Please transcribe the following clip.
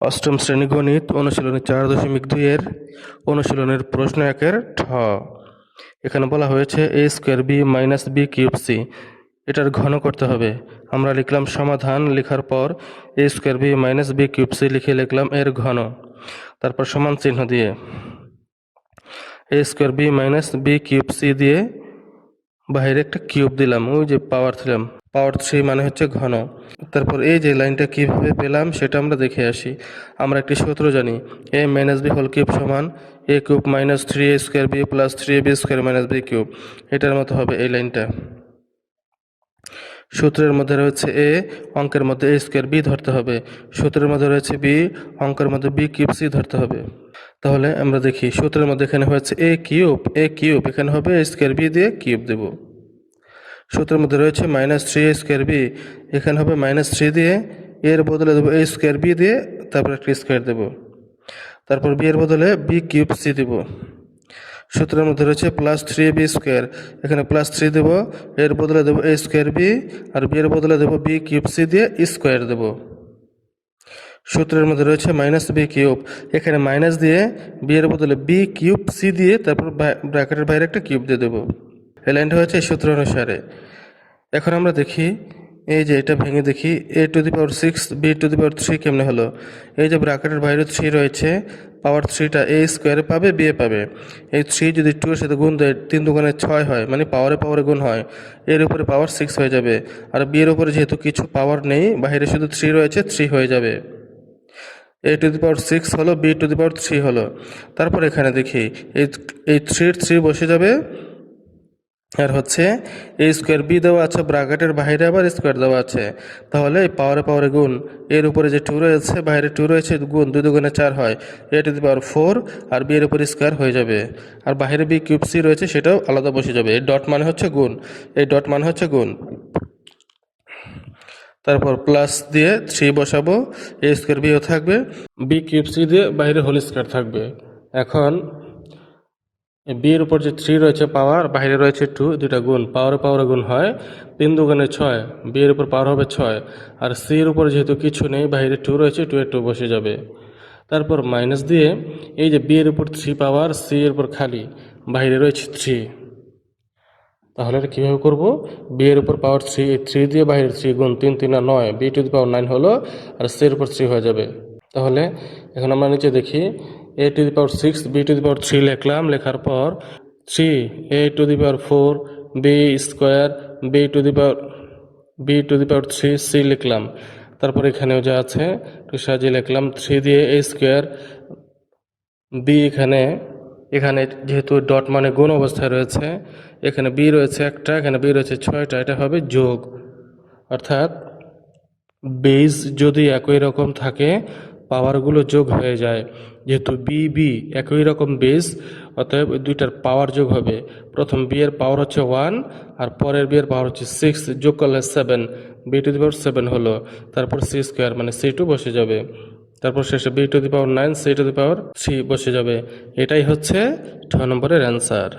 অষ্টম শ্রেণী গণিত অনুশীলনী 4.2 এর অনুশীলনের প্রশ্ন 1-এর ঠ। এখানে বলা হয়েছে a square b minus b cube c, এটার ঘন করতে হবে। আমরা লিখলাম সমাধান, লেখার পর a square b minus b cube c লিখে লিখলাম এর ঘন, তারপর সমান চিহ্ন দিয়ে a square b minus b cube c দিয়ে বাইরে একটা কিউব দিলাম, ওই যে পাওয়ার দিলাম, পাওয়ার 3 মানে হচ্ছে ঘন। তারপর এই যে লাইনটা কিভাবে পেলাম সেটা আমরা দেখে আসি। আমরা একটি সূত্র জানি, a minus b whole cube সমান a cube minus 3a square b plus 3ab square minus b cube. এটার মতো হবে এই লাইনটা। সূত্রের মধ্যে রয়েছে a, অঙ্কের মধ্যে a স্কোয়ার b ধরতে হবে। সূত্রের মধ্যে রয়েছে b, অঙ্কের মধ্যে b কিউব c ধরতে হবে। তাহলে আমরা দেখি, সূত্রের মধ্যে এখানে হয়েছে a কিউব, এখানে হবে a স্কোয়ার b দিয়ে কিউব দেব। সূত্রের মধ্যে রয়েছে মাইনাস 3a স্কোয়ার b, এখানে হবে মাইনাস 3 দিয়ে এর বদলে দেবো a স্কোয়ার b দিয়ে, তারপর একটা স্কোয়ার দেবো, তারপর b এর বদলে b কিউব c দেব। সূত্রের মধ্যে রয়েছে প্লাস 3ab স্কোয়ার, এখানে প্লাস 3 দেবো, এর বদলে দেবো a স্কোয়ার b, আর b এর বদলে দেবো b কিউব c দিয়ে স্কোয়ার দেবো। সূত্রের মধ্যে রয়েছে মাইনাস b কিউব, এখানে মাইনাস দিয়ে b এর বদলে b কিউব c দিয়ে তারপর ব্র্যাকেটের বাইরে একটা কিউব দিয়ে দেবো। এই লাইনটা হয়েছে এই সূত্র অনুসারে। এখন আমরা দেখি, এই যে এটা ভেঙে দেখি a to the power 6 b to the power 3 কেমনে হলো। এই যে ব্র্যাকেটের বাইরে 3 রয়েছে, পাওয়ার 3টা a স্কোয়ারে পাবে, b এ পাবে। এই 3 যদি 2 এর সাথে গুণ দেয় 3 দুগুণে 6 হয়, মানে পাওয়ারে গুণ হয়, এর উপরে পাওয়ার 6 হয়ে যাবে। আর b এর উপরে যেহেতু কিছু পাওয়ার নেই, বাইরে শুধু 3 রয়েছে, 3 হয়ে যাবে। a টু দি পাওয়ার 6 হলো, b টু দি পাওয়ার 3 হলো। তারপর এখানে দেখি এই 3 বসে যাবে, আর হচ্ছে a স্কোয়ার b দেওয়া আছে, ব্র্যাকেটের বাইরে আবার স্কোয়ার দেওয়া আছে। তাহলে এই পাওয়ারে গুণ, এর উপরে যে 2 রয়েছে, বাইরে 2 রয়েছে, গুণ 2 দুগুণে 4 হয়, a টু দি পাওয়ার 4, আর b এর উপরে স্কোয়ার হয়ে যাবে। আর বাইরে b কিউব c রয়েছে, সেটাও আলাদা বসে যাবে। এই ডট মানে হচ্ছে গুণ, এই ডট মানে হচ্ছে গুণ। তারপর প্লাস দিয়ে 3 বসাবো, a স্কোয়ার bও থাকবে, b কিউব c দিয়ে বাইরে হোল স্কোয়ার থাকবে। এখন b এর উপর যে 3 রয়েছে পাওয়ার, বাইরে রয়েছে 2, দুটা গুণ, পাওয়ারে গুণ হয়, 3 দুগুণে 6, b এর উপর পাওয়ার হবে 6, আর c এর উপর যেহেতু কিছু নেই, বাইরে 2 রয়েছে, 2 এর 2 বসে যাবে। তারপর মাইনাস দিয়ে এই যে b এর উপর 3 পাওয়ার, c এর উপর খালি, বাইরে রয়েছে 3। তাহলে এটা কীভাবে করবো, b এর উপর পাওয়ার 3, এই 3 দিয়ে বাইরে 3 গুণ, 3 3 9, b টু দি পাওয়ার 9 হলো, আর c এর উপর 3 হয়ে যাবে। তাহলে এখন আমরা নিচে দেখি, a to the power 6 b to the power 3 লিখলাম, লেখার পর 3 a to the power 4 b square b to the power 3 c লিখলাম। তারপর এখানেও যা আছে একটু সাজিয়ে লিখলাম, 3 দিয়ে a স্কোয়ার b, এখানে যেহেতু ডট মানে গুণ অবস্থায় রয়েছে, এখানে b রয়েছে একটা, এখানে b রয়েছে 6টা, এটা হবে যোগ। অর্থাৎ বেজ যদি একই রকম থাকে, পাওয়ারগুলো যোগ হয়ে যায়। যেহেতু বি একই রকম বেজ, অতএব দুইটার পাওয়ার যোগ হবে। প্রথম b এর পাওয়ার হচ্ছে 1, আর পরের b এর পাওয়ার হচ্ছে 6, যোগ করলে 7, b টু দি পাওয়ার 7 হলো। তারপর c স্কোয়ার মানে c2 বসে যাবে। তারপর শেষে b to the power 9 c to the power 3 বসে যাবে। এটাই হচ্ছে 6 নম্বরের অ্যান্সার।